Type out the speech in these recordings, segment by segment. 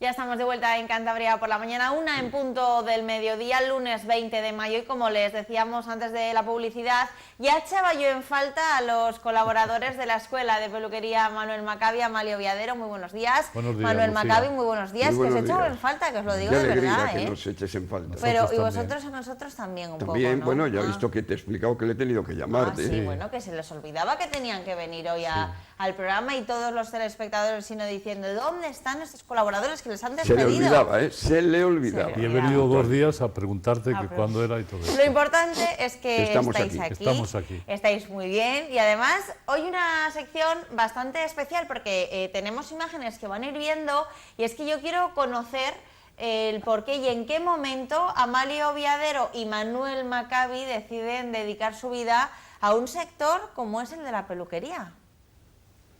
Ya estamos de vuelta en Cantabria por la mañana, 1 en punto del mediodía, lunes 20 de mayo, y como les decíamos antes de la publicidad, ya echaba yo en falta a los colaboradores de la Escuela de Peluquería Manuel Maccabi, Amalio Viadero. Muy buenos días. Buenos días, Manuel Lucía. Maccabi, muy buenos días. Muy Que os buenos echaba días. en falta, que os lo digo Qué de alegría verdad, que nos eches en falta. Pero, Nosotros y también. vosotros a nosotros también un También, poco, ¿no? bueno, ya he visto que te he explicado que le he tenido que llamarte. Sí, bueno, que se les olvidaba que tenían que venir hoy al programa, y todos los telespectadores sino diciendo, ¿dónde están estos colaboradores que les han Se despedido? le olvidaba, ¿eh? Se le olvidaba. Y he venido 2 días a preguntarte que cuándo era y todo eso. Lo importante es que Estamos estáis aquí. aquí, Estamos aquí. estáis muy bien, y además hoy una sección bastante especial porque tenemos imágenes que van a ir viendo, y es que yo quiero conocer el por qué y en qué momento Amalio Viadero y Manuel Maccabi deciden dedicar su vida a un sector como es el de la peluquería.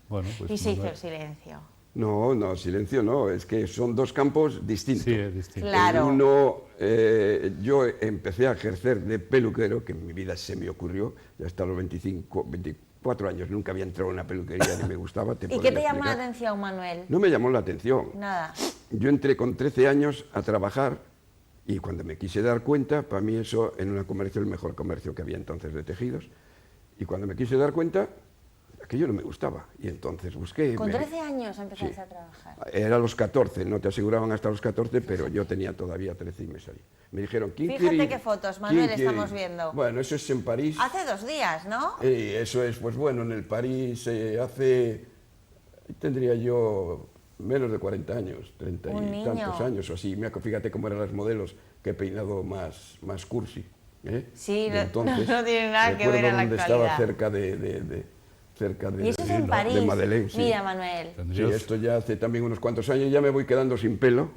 Bueno, pues Y se hizo Manuel. el silencio. No, no, silencio no, es que son dos campos distintos. Sí, es distinto. Claro. El uno, yo empecé a ejercer de peluquero, que en mi vida se me ocurrió, ya hasta los 24 años, nunca había entrado en una peluquería ni me gustaba. ¿Y qué te llamó la atención, Manuel? No me llamó la atención. Nada. Yo entré con 13 años a trabajar y cuando me quise dar cuenta, para mí eso en una comercio, el mejor comercio que había entonces de tejidos, y cuando me quise dar cuenta, aquello no me gustaba, y entonces busqué... Con 13 años empezaste Sí. a trabajar. Era a los 14, no te aseguraban hasta los 14, pero yo tenía todavía 13 y me salí. Me dijeron, ¿quién Fíjate quiere ir? qué fotos, Manuel, ¿Quién quiere estamos ir? viendo. Bueno, eso es en París. Hace 2 días, ¿no? Y eso es, pues bueno, en el París hace, tendría yo menos de 40 años, 30 Un y niño. tantos años o así. Fíjate cómo eran las modelos que he peinado más cursi. ¿eh? Sí, Y no tiene nada que ver en la donde actualidad. estaba cerca de, Y eso es en de París. Madeleine. Sí. Mira, Manuel. Sí, Tendrías- esto ya hace también unos cuantos años, ya me voy quedando sin pelo,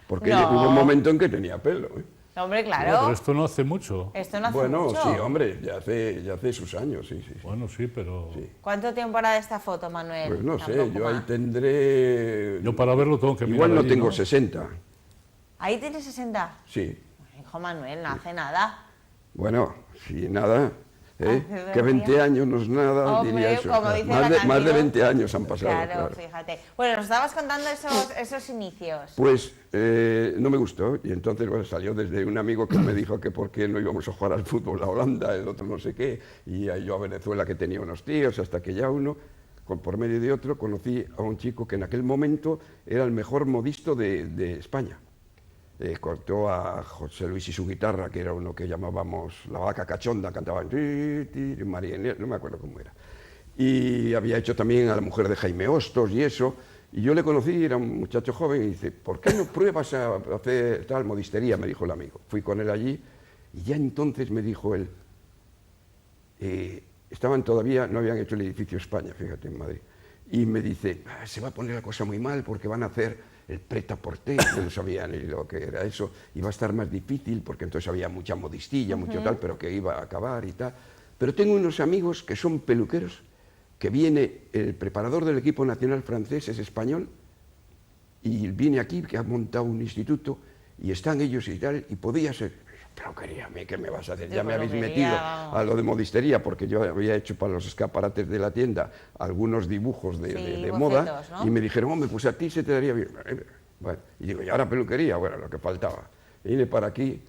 porque No. hubo un momento en que tenía pelo. ¿eh? Hombre, Bueno, claro. pero esto no hace mucho. Esto no hace Bueno, mucho. sí, hombre, ya hace sus años, sí. Bueno, sí, pero Sí. ¿Cuánto tiempo hará de esta foto, Manuel? Pues no sé, Tampoco yo ahí más. tendré... yo para verlo tengo que mirar Igual no allí, tengo 60, Ahí tienes 60. sí. Hijo Manuel, no hace nada. Bueno, sí, nada, ¿eh? Hace 2 Que 20 días. año no es nada, Hombre, diría eso. como dice Más la de, más de canción. 20 años han pasado, Claro, claro. fíjate. Bueno, nos estabas contando esos inicios. Pues no me gustó y entonces bueno, salió desde un amigo que me dijo que por qué no íbamos a jugar al fútbol a Holanda, el otro no sé qué, y yo a Venezuela que tenía unos tíos, hasta que ya uno, por medio de otro, conocí a un chico que en aquel momento era el mejor modisto de España. Cortó a José Luis y su guitarra, que era uno que llamábamos La Vaca Cachonda, cantaban María Inés, no me acuerdo cómo era. Y había hecho también a la mujer de Jaime Hostos y eso. Y yo le conocí, era un muchacho joven, y dice, ¿por qué no pruebas a hacer tal modistería? Me dijo el amigo. Fui con él allí y ya entonces me dijo él, estaban todavía, no habían hecho el edificio España, fíjate, en Madrid. Y me dice, se va a poner la cosa muy mal porque van a hacer el prêt-à-porter, que no sabía ni lo que era eso, y va a estar más difícil porque entonces había mucha modistilla, mucho tal, pero que iba a acabar y tal. Pero tengo unos amigos que son peluqueros, que viene el preparador del equipo nacional francés, es español, y viene aquí, que ha montado un instituto, y están ellos y tal, y podía ser... Pero queríame, ¿qué me vas a hacer? Ya me habéis metido a lo de modistería, porque yo había hecho para los escaparates de la tienda algunos dibujos de bocetos, moda, ¿no? y me dijeron, hombre, pues a ti se te daría bien. Bueno, y digo, ¿y ahora peluquería? Bueno, lo que faltaba. Y vine para aquí,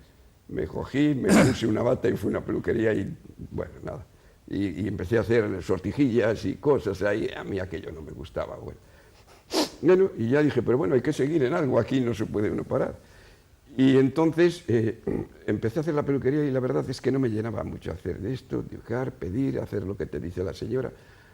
me cogí, me puse una bata y fui a una peluquería y, bueno, nada. Y empecé a hacer sortijillas y cosas ahí, a mí aquello no me gustaba, bueno. Bueno, y ya dije, pero bueno, hay que seguir en algo, aquí no se puede uno parar. Y entonces empecé a hacer la peluquería y la verdad es que no me llenaba mucho hacer de esto, dibujar, pedir, hacer lo que te dice la señora.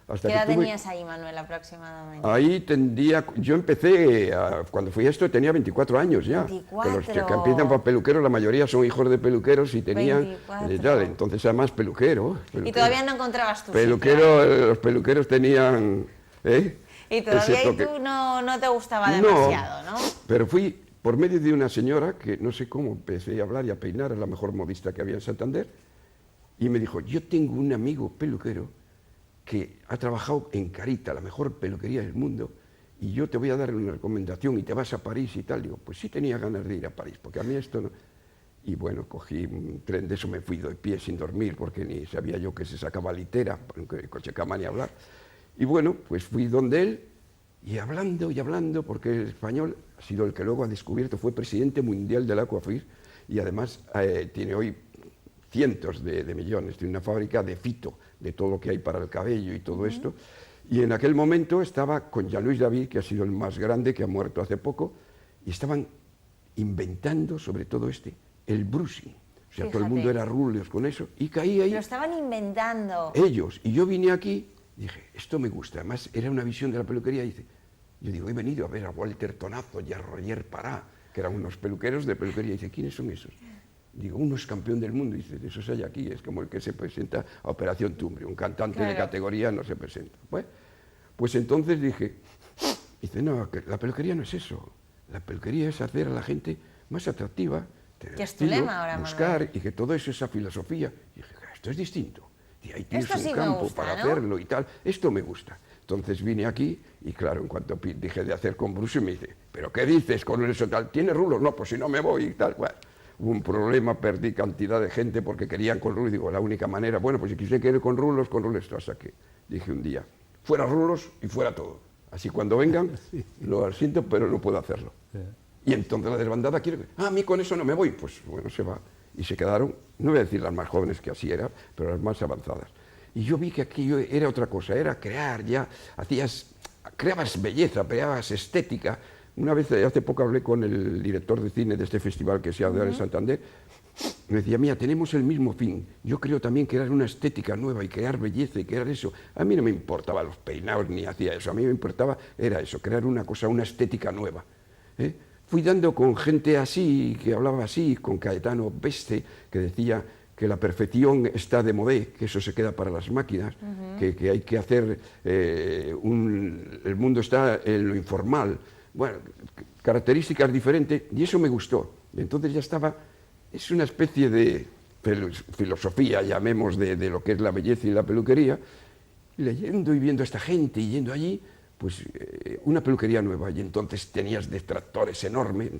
Hasta ¿Qué que edad tuve... tenías ahí, Manuel, aproximadamente? Ahí tendría, yo empecé, cuando fui a esto tenía 24. años ya. 24. Que los que empiezan para peluqueros, la mayoría son hijos de peluqueros y tenían... 24. tal, entonces además peluquero. Y todavía no encontrabas tu Peluquero, sitio. los peluqueros tenían... Y todavía ese ahí toque. tú no te gustaba No, demasiado, ¿no? pero fui por medio de una señora que no sé cómo empecé a hablar y a peinar, es la mejor modista que había en Santander, y me dijo, yo tengo un amigo peluquero que ha trabajado en Carita, la mejor peluquería del mundo, y yo te voy a dar una recomendación y te vas a París y tal. Digo, pues sí tenía ganas de ir a París, porque a mí esto no... Y bueno, cogí un tren de eso, me fui de pie sin dormir, porque ni sabía yo que se sacaba litera, porque el coche cama ni hablar. Y bueno, pues fui donde él, y hablando, porque el español ha sido el que luego ha descubierto, fue presidente mundial del Aquafir y además tiene hoy cientos de millones, tiene una fábrica de fito, de todo lo que hay para el cabello y todo esto. Y en aquel momento estaba con Jean-Louis David, que ha sido el más grande, que ha muerto hace poco, y estaban inventando sobre todo el brushing. O sea, todo el mundo era rulos con eso, y caí ahí. Lo estaban inventando. Ellos. Y yo vine aquí, dije, esto me gusta. Además, era una visión de la peluquería, y dice, yo digo, he venido a ver a Walter Tonazo y a Roger Pará, que eran unos peluqueros de peluquería. Y dice, ¿quiénes son esos? Digo, uno es campeón del mundo. Y dice, de esos hay aquí, es como el que se presenta a Operación Tumbre. Un cantante de categoría no se presenta. Pues entonces dije, dice, no, que la peluquería no es eso. La peluquería es hacer a la gente más atractiva, tener ¿Qué es tu lema ahora, buscar, Manuel? y que todo eso, esa filosofía. Y dije, esto es distinto. Y ahí tienes Esto sí un me campo gusta, para ¿no? hacerlo y tal. Esto me gusta. Entonces vine aquí y claro, en cuanto dije de hacer con Bruce, me dice, ¿pero qué dices con eso tal? ¿Tiene rulos? No, pues si no me voy y tal. Bueno, hubo un problema, perdí cantidad de gente porque querían con rulos. Y digo, la única manera, bueno, pues si quise querer con rulos, hasta que dije un día, fuera rulos y fuera todo. Así cuando vengan, lo siento, pero no puedo hacerlo. Y entonces la desbandada quiere, a mí con eso no me voy. Pues bueno, se va. Y se quedaron, no voy a decir las más jóvenes que así eran, pero las más avanzadas. Y yo vi que aquello era otra cosa, era crear ya, creabas belleza, creabas estética. Una vez, hace poco hablé con el director de cine de este festival que se ha dado en Santander, me decía, mira, tenemos el mismo fin, yo creo también crear una estética nueva y crear belleza y crear eso. A mí no me importaba los peinados ni hacía eso, a mí me importaba, era eso, crear una cosa, una estética nueva. Fui dando con gente así, que hablaba así, con Caetano Beste, que decía que la perfección está de modé, que eso se queda para las máquinas, que hay que hacer, el mundo está en lo informal, bueno, características diferentes, y eso me gustó. Y entonces ya estaba, es una especie de filosofía, llamemos, de lo que es la belleza y la peluquería, leyendo y viendo a esta gente y yendo allí, pues una peluquería nueva, y entonces tenías detractores enormes.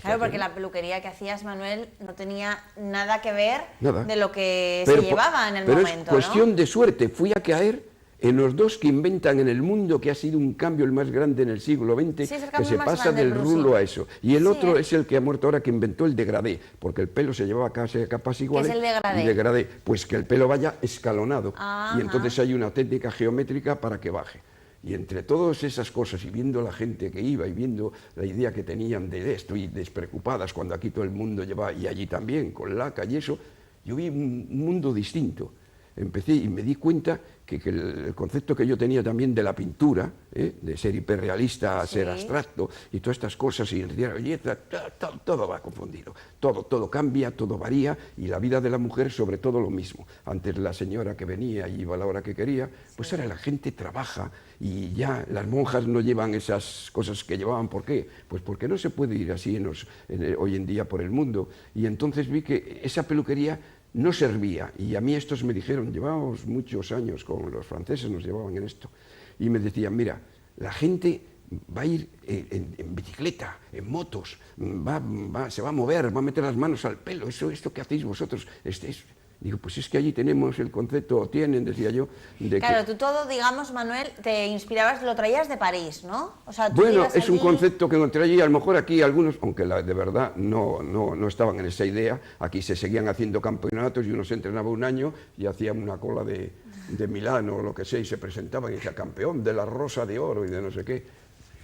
Claro, porque la peluquería que hacías, Manuel, no tenía nada que ver Nada. de lo que se llevaba en el pero momento, es cuestión ¿no? de suerte. Fui a caer en los dos que inventan en el mundo, que ha sido un cambio el más grande en el siglo XX, Sí, es el que cambio se más pasa grande, del el rulo brushing. a eso. Y el Sí, otro es el que ha muerto ahora, que inventó el degradé, porque el pelo se llevaba casi capas iguales. ¿Qué es el degradé? Y degradé, pues que el pelo vaya escalonado. Ajá. Y entonces hay una técnica geométrica para que baje. Y entre todas esas cosas, y viendo la gente que iba, y viendo la idea que tenían de esto, y despreocupadas, cuando aquí todo el mundo llevaba, y allí también, con laca y eso, yo vi un mundo distinto. Empecé y me di cuenta que el concepto que yo tenía también de la pintura, de ser hiperrealista a ser abstracto, y todas estas cosas, y la belleza, todo va confundido. Todo cambia, todo varía, y la vida de la mujer sobre todo lo mismo. Antes la señora que venía y iba a la hora que quería, pues ahora la gente trabaja, y ya las monjas no llevan esas cosas que llevaban. ¿Por qué? Pues porque no se puede ir así hoy en día por el mundo. Y entonces vi que esa peluquería no servía, y a mí estos me dijeron, llevábamos muchos años con los franceses, nos llevaban en esto, y me decían, mira, la gente va a ir en bicicleta, en motos, se va a mover, va a meter las manos al pelo, esto que hacéis vosotros, Digo, pues es que allí tenemos el concepto, decía yo, de Claro, que... tú todo, digamos, Manuel, te inspirabas, lo traías de París, ¿no? O sea, tú Bueno, ibas es un allí... concepto que encontré allí, a lo mejor aquí algunos, aunque de verdad no estaban en esa idea, aquí se seguían haciendo campeonatos y uno se entrenaba un año y hacía una cola de Milán o lo que sea y se presentaban y decía campeón de la Rosa de Oro y de no sé qué.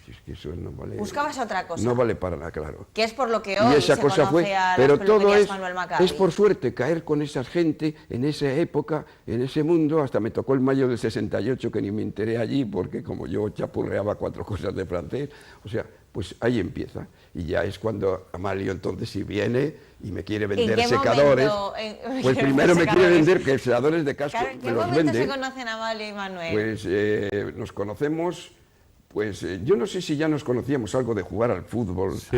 Es que eso no vale. Buscabas otra cosa. No vale para nada, claro. Que es por lo que hoy Y esa se cosa conoce fue, a las pero todo peluquerías Manuel Maccabi. es por suerte caer con esa gente en esa época, en ese mundo. Hasta me tocó el mayo del 68, que ni me enteré allí, porque como yo chapurreaba 4 cosas de francés, o sea, pues ahí empieza. Y ya es cuando Amalio entonces sí viene y me quiere vender secadores. Pues primero me quiere vender que secadores de casco, Claro, ¿en qué me los momento vende. se conocen Amalio y Manuel? Pues nos conocemos, pues yo no sé si ya nos conocíamos algo de jugar al fútbol. Sí.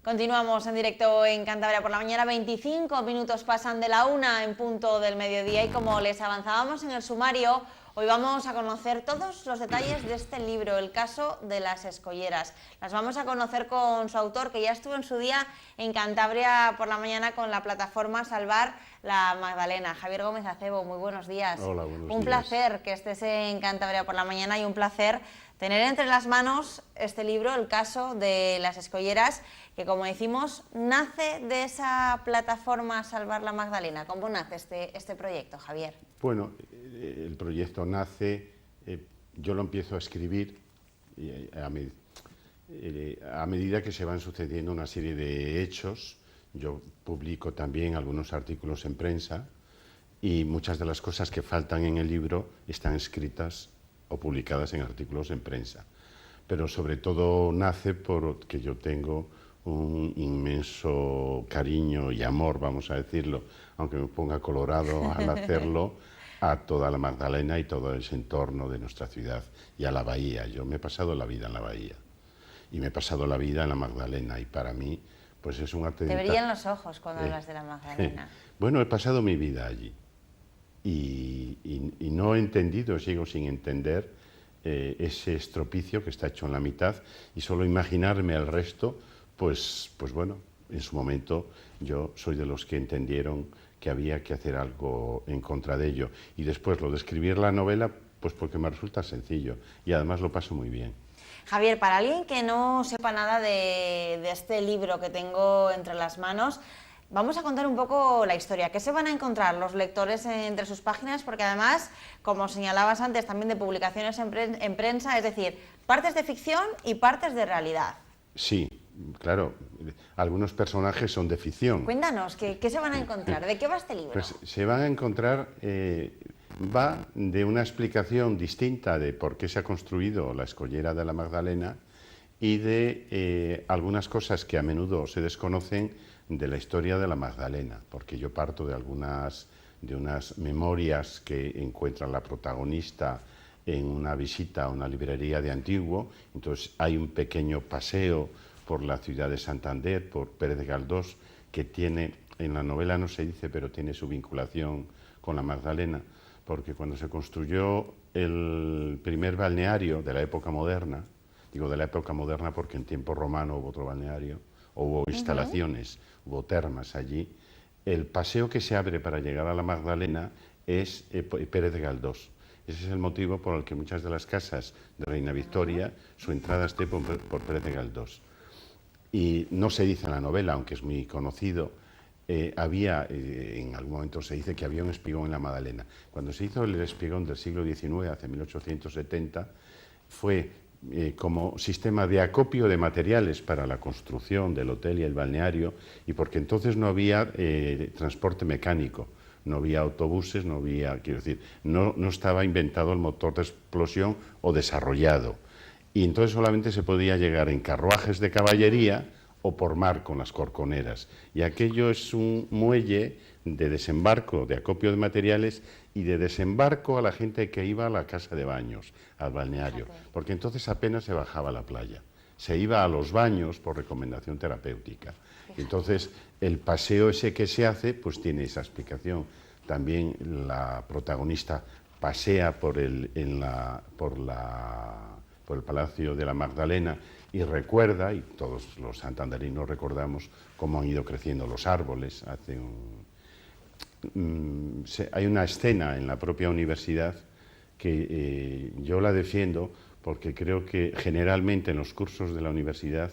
Continuamos en directo en Cantabria por la mañana, 25 minutos pasan de la 1 en punto del mediodía y como les avanzábamos en el sumario, hoy vamos a conocer todos los detalles de este libro, El caso de las escolleras. Las vamos a conocer con su autor, que ya estuvo en su día en Cantabria por la mañana con la plataforma Salvar la Magdalena. Javier Gómez Acebo, muy buenos días. Hola, buenos días. Un placer que estés en Cantabria por la mañana y un placer tener entre las manos este libro, El caso de las escolleras, que como decimos, nace de esa plataforma Salvar la Magdalena. ¿Cómo nace este proyecto, Javier? Bueno, el proyecto nace, yo lo empiezo a escribir a medida que se van sucediendo una serie de hechos. Yo publico también algunos artículos en prensa y muchas de las cosas que faltan en el libro están escritas o publicadas en artículos en prensa. Pero sobre todo nace porque yo tengo un inmenso cariño y amor, vamos a decirlo, aunque me ponga colorado al hacerlo, a toda la Magdalena y todo ese entorno de nuestra ciudad y a la bahía. Yo me he pasado la vida en la bahía y me he pasado la vida en la Magdalena y para mí pues es un arte. Te brillan los ojos cuando hablas de la Magdalena. Bueno, he pasado mi vida allí y no he entendido, sigo sin entender ese estropicio que está hecho en la mitad y solo imaginarme el resto, pues bueno, en su momento yo soy de los que entendieron que había que hacer algo en contra de ello. Y después lo de escribir la novela, pues porque me resulta sencillo y además lo paso muy bien. Javier, para alguien que no sepa nada de este libro que tengo entre las manos, vamos a contar un poco la historia. ¿Qué se van a encontrar los lectores entre sus páginas? Porque además, como señalabas antes, también de publicaciones en prensa, es decir, partes de ficción y partes de realidad. Sí, claro, algunos personajes son de ficción. Cuéntanos, ¿qué se van a encontrar? ¿De qué va este libro? Pues se van a encontrar, va de una explicación distinta de por qué se ha construido la escollera de la Magdalena y de algunas cosas que a menudo se desconocen de la historia de la Magdalena, porque yo parto de unas memorias que encuentra la protagonista en una visita a una librería de Antiguo. Entonces hay un pequeño paseo por la ciudad de Santander, por Pérez de Galdós, que tiene, en la novela no se dice, pero tiene su vinculación con la Magdalena, porque cuando se construyó el primer balneario de la época moderna, digo de la época moderna porque en tiempo romano hubo otro balneario, hubo instalaciones, hubo termas allí, el paseo que se abre para llegar a la Magdalena es Pérez de Galdós. Ese es el motivo por el que muchas de las casas de Reina Victoria, su entrada esté por Pérez de Galdós. Y no se dice en la novela, aunque es muy conocido, en algún momento se dice que había un espigón en la Magdalena. Cuando se hizo el espigón del siglo XIX, hace 1870, fue como sistema de acopio de materiales para la construcción del hotel y el balneario, y porque entonces no había transporte mecánico, no había autobuses, no había, quiero decir, no estaba inventado el motor de explosión o desarrollado. Y entonces solamente se podía llegar en carruajes de caballería o por mar con las corconeras. Y aquello es un muelle de desembarco, de acopio de materiales y de desembarco a la gente que iba a la casa de baños, al balneario, porque entonces apenas se bajaba a la playa. Se iba a los baños por recomendación terapéutica. Entonces, el paseo ese que se hace, pues tiene esa explicación. También la protagonista pasea por el Palacio de la Magdalena y recuerda, y todos los santanderinos recordamos, cómo han ido creciendo los árboles. Hay una escena en la propia universidad que yo la defiendo porque creo que generalmente en los cursos de la universidad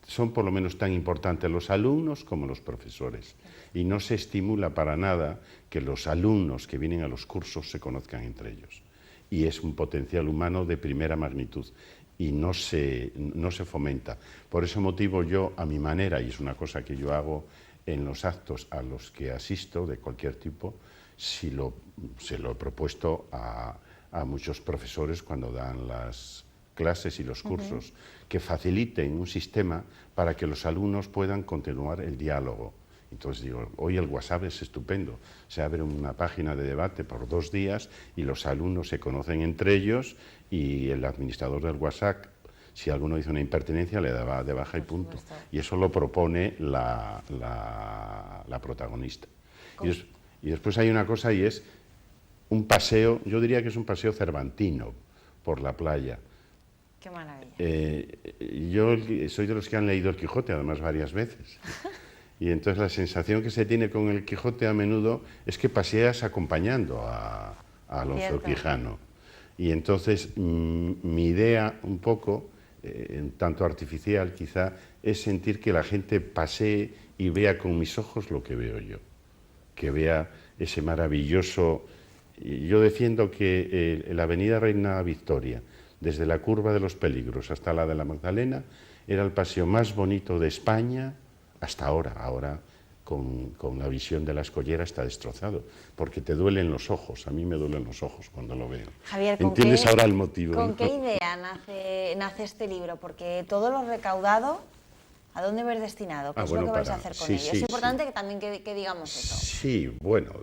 son por lo menos tan importantes los alumnos como los profesores. Y no se estimula para nada que los alumnos que vienen a los cursos se conozcan entre ellos. Y es un potencial humano de primera magnitud y no se fomenta. Por ese motivo yo, a mi manera, y es una cosa que yo hago en los actos a los que asisto de cualquier tipo, se lo he propuesto a muchos profesores cuando dan las clases y los cursos, que faciliten un sistema para que los alumnos puedan continuar el diálogo. Entonces digo, hoy el WhatsApp es estupendo, se abre una página de debate por 2 días y los alumnos se conocen entre ellos y el administrador del WhatsApp Si alguno hizo una impertinencia, le daba de baja y punto. Y eso lo propone la protagonista. Y después hay una cosa, y es un paseo, yo diría que es un paseo cervantino por la playa. Qué maravilla. Yo soy de los que han leído El Quijote, además, varias veces. Y entonces la sensación que se tiene con El Quijote a menudo es que paseas acompañando a Alonso Quijano. Y entonces mi idea, un poco, un tanto artificial quizá, es sentir que la gente pasee y vea con mis ojos lo que veo yo. Que vea ese maravilloso... Yo defiendo que la avenida Reina Victoria, desde la curva de los Peligros hasta la de la Magdalena, era el paseo más bonito de España hasta ahora. Ahora, con la visión de la Escollera, está destrozado, porque te duelen los ojos. A mí me duelen los ojos cuando lo veo. Javier, ¿entiendes ahora el motivo? ¿Con qué idea nace este libro? Porque todo lo recaudado, ¿a dónde va destinado? ¿Qué es lo que vais a hacer con ello? Es importante que también que digamos eso. Sí, bueno,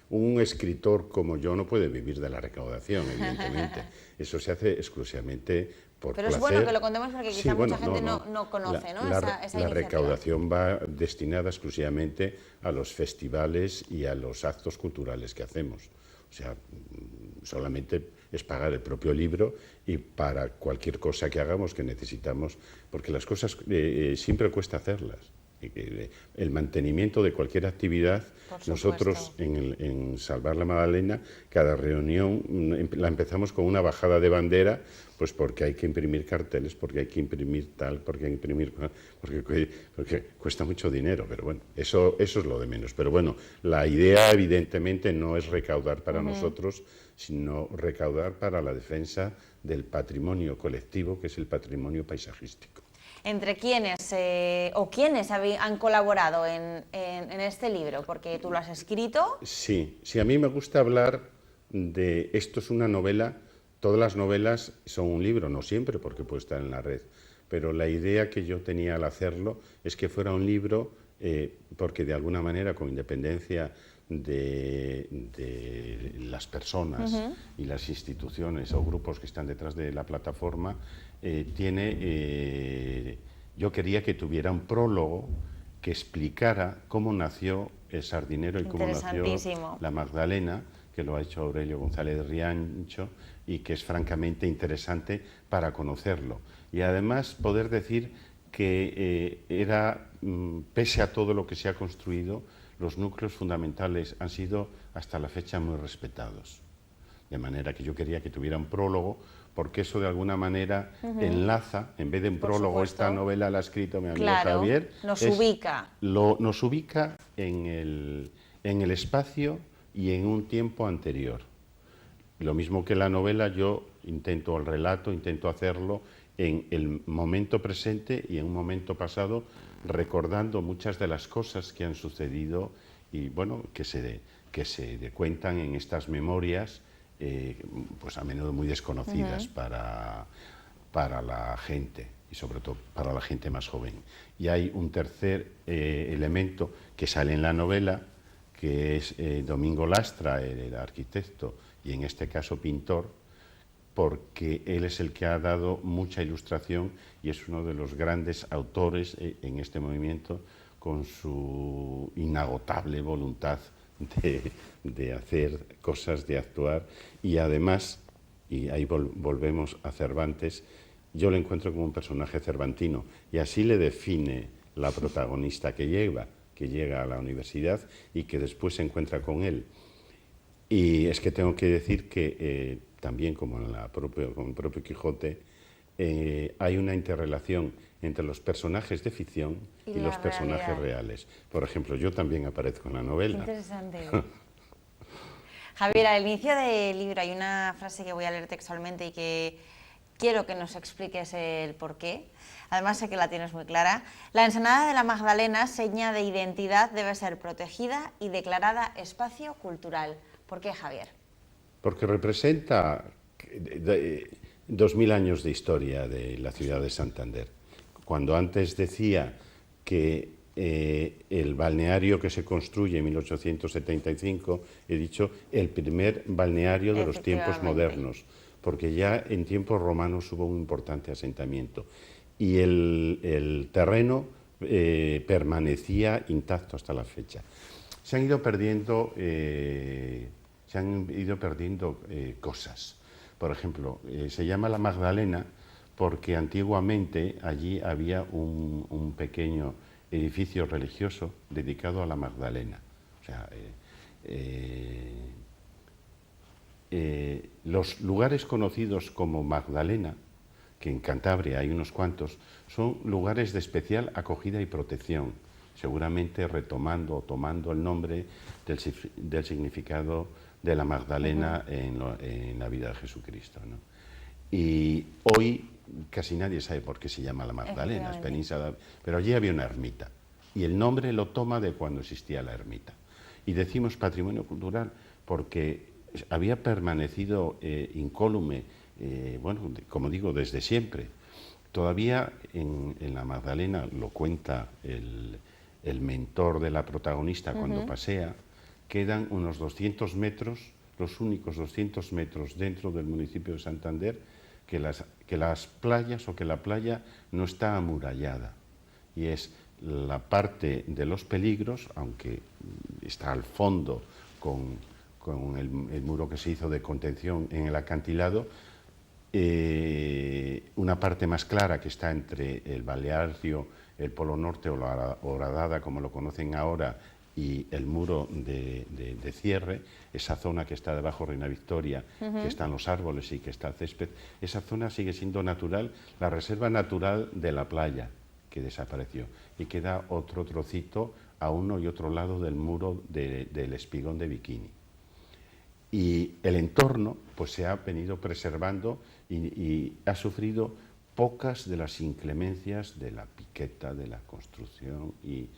un escritor como yo no puede vivir de la recaudación, evidentemente. Eso se hace exclusivamente por Pero placer. Es bueno que lo contemos porque quizá mucha gente no conoce esa iniciativa. La recaudación va destinada exclusivamente a los festivales y a los actos culturales que hacemos. O sea, solamente es pagar el propio libro, y para cualquier cosa que hagamos que necesitamos, porque las cosas siempre cuesta hacerlas. El mantenimiento de cualquier actividad, nosotros en Salvar la Magdalena, cada reunión la empezamos con una bajada de bandera, pues porque hay que imprimir carteles, porque hay que imprimir tal, porque hay que imprimir... Porque cuesta mucho dinero, pero bueno, eso es lo de menos. Pero bueno, la idea evidentemente no es recaudar para nosotros, sino recaudar para la defensa del patrimonio colectivo, que es el patrimonio paisajístico. ¿Entre quiénes quiénes han colaborado en este libro? Porque tú lo has escrito. Sí, a mí me gusta hablar de... Esto es una novela, todas las novelas son un libro, no siempre, porque puede estar en la red, pero la idea que yo tenía al hacerlo es que fuera un libro, porque de alguna manera, con independencia de las personas y las instituciones o grupos que están detrás de la plataforma, yo quería que tuviera un prólogo que explicara cómo nació el Sardinero y cómo nació la Magdalena, que lo ha hecho Aurelio González Riancho, y que es francamente interesante para conocerlo. Y además poder decir que pese a todo lo que se ha construido, los núcleos fundamentales han sido hasta la fecha muy respetados. De manera que yo quería que tuviera un prólogo, porque eso de alguna manera enlaza, en vez de un prólogo, esta novela la ha escrito mi amigo Javier. Nos ubica en el espacio y en un tiempo anterior. Lo mismo que la novela, yo intento hacerlo en el momento presente y en un momento pasado, recordando muchas de las cosas que han sucedido y bueno, que se cuentan en estas memorias, pues a menudo muy desconocidas para la gente, y sobre todo para la gente más joven. Y hay un tercer elemento que sale en la novela, que es Domingo Lastra, el arquitecto y en este caso pintor, porque él es el que ha dado mucha ilustración y es uno de los grandes autores en este movimiento, con su inagotable voluntad de hacer cosas, de actuar, y además, y ahí volvemos a Cervantes, yo lo encuentro como un personaje cervantino, y así le define la protagonista que llega a la universidad y que después se encuentra con él. Y es que tengo que decir que también, como en el propio Quijote, hay una interrelación entre los personajes de ficción y los personajes reales. Por ejemplo, yo también aparezco en la novela. Qué interesante. Javier, al inicio del libro hay una frase que voy a leer textualmente y que quiero que nos expliques el porqué. Además sé que la tienes muy clara. La ensenada de la Magdalena, seña de identidad, debe ser protegida y declarada espacio cultural. ¿Por qué, Javier? Porque representa 2000 años de historia de la ciudad de Santander. Cuando antes decía que el balneario que se construye en 1875, he dicho el primer balneario de los tiempos modernos, porque ya en tiempos romanos hubo un importante asentamiento y el terreno permanecía intacto hasta la fecha. Se han ido perdiendo cosas. Por ejemplo, se llama La Magdalena porque antiguamente allí había un pequeño edificio religioso dedicado a la Magdalena. O sea, los lugares conocidos como Magdalena, que en Cantabria hay unos cuantos, son lugares de especial acogida y protección, seguramente retomando o tomando el nombre del significado de la Magdalena en la vida de Jesucristo, ¿no? Y hoy casi nadie sabe por qué se llama la Magdalena, es península, pero allí había una ermita y el nombre lo toma de cuando existía la ermita. Y decimos patrimonio cultural porque había permanecido incólume, bueno, como digo, desde siempre. Todavía en la Magdalena, lo cuenta el mentor de la protagonista cuando pasea, quedan unos 200 metros, los únicos 200 metros dentro del municipio de Santander, que las playas o que la playa no está amurallada. Y es la parte de los peligros, aunque está al fondo con el muro que se hizo de contención en el acantilado, una parte más clara que está entre el Baleario, el Polo Norte o la Horadada, como lo conocen ahora, y el muro de cierre, esa zona que está debajo de Reina Victoria, que están los árboles y que está el césped, esa zona sigue siendo natural, la reserva natural de la playa, que desapareció, y queda otro trocito a uno y otro lado del muro del Espigón de Bikini. Y el entorno pues se ha venido preservando y ha sufrido pocas de las inclemencias de la piqueta, de la construcción, y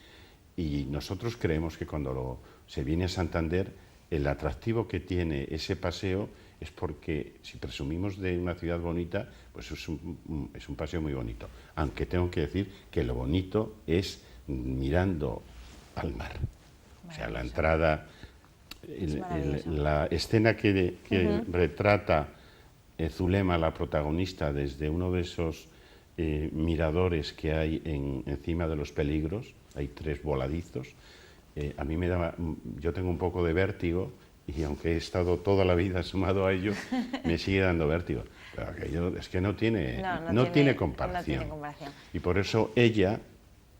nosotros creemos que cuando se viene a Santander, el atractivo que tiene ese paseo es porque, si presumimos de una ciudad bonita, pues es un paseo muy bonito. Aunque tengo que decir que lo bonito es mirando al mar. O sea, la entrada, la escena que retrata Zulema, la protagonista, desde uno de esos miradores que hay encima de los peligros, hay 3 voladizos, a mí yo tengo un poco de vértigo, y aunque he estado toda la vida sumado a ello, me sigue dando vértigo. Pero aquello es que no tiene comparación. Y por eso ella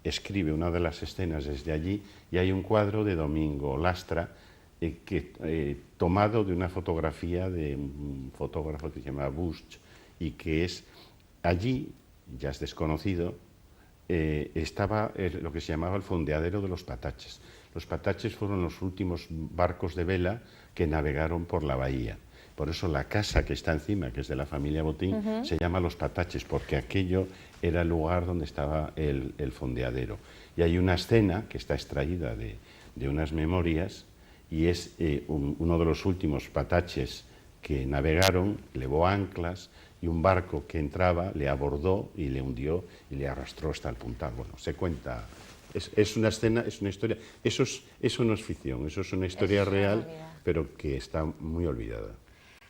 escribe una de las escenas desde allí, y hay un cuadro de Domingo Lastra, tomado de una fotografía de un fotógrafo que se llama Busch, y que es allí, ya es desconocido, estaba lo que se llamaba el fondeadero de los Pataches. Los Pataches fueron los últimos barcos de vela que navegaron por la bahía. Por eso la casa que está encima, que es de la familia Botín, se llama Los Pataches, porque aquello era el lugar donde estaba el fondeadero. Y hay una escena que está extraída de unas memorias, y es uno de los últimos Pataches que navegaron, levó anclas, y un barco que entraba le abordó y le hundió y le arrastró hasta el puntal. Bueno, se cuenta, es una escena, es una historia, eso no es ficción, eso es una historia real, pero que está muy olvidada.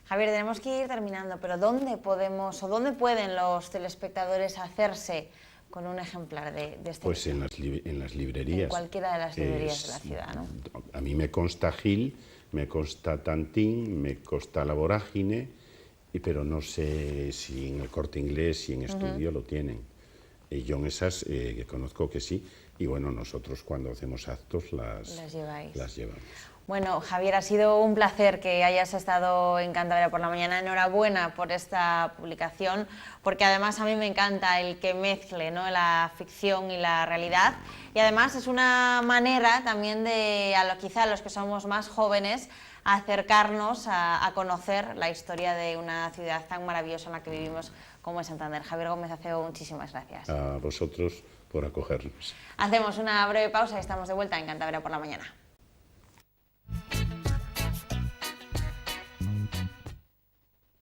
Javier, tenemos que ir terminando, pero ¿dónde podemos o dónde pueden los telespectadores hacerse con un ejemplar de este Pues libro? En las librerías. En cualquiera de las librerías de la ciudad, ¿no? A mí me consta Gil, me consta Tantín, me consta La Vorágine, pero no sé si en el Corte Inglés, si en Estudio lo tienen. Yo en esas que conozco que sí, y bueno, nosotros cuando hacemos actos las llevamos. Bueno, Javier, ha sido un placer que hayas estado en Cantabria por la Mañana. Enhorabuena por esta publicación, porque además a mí me encanta el que mezcle, ¿no?, la ficción y la realidad. Y además es una manera también de, quizá a los que somos más jóvenes, acercarnos a conocer la historia de una ciudad tan maravillosa en la que vivimos como es Santander. Javier Gómez Acebo, muchísimas gracias. A vosotros por acogernos. Hacemos una breve pausa y estamos de vuelta en Cantabria por la Mañana.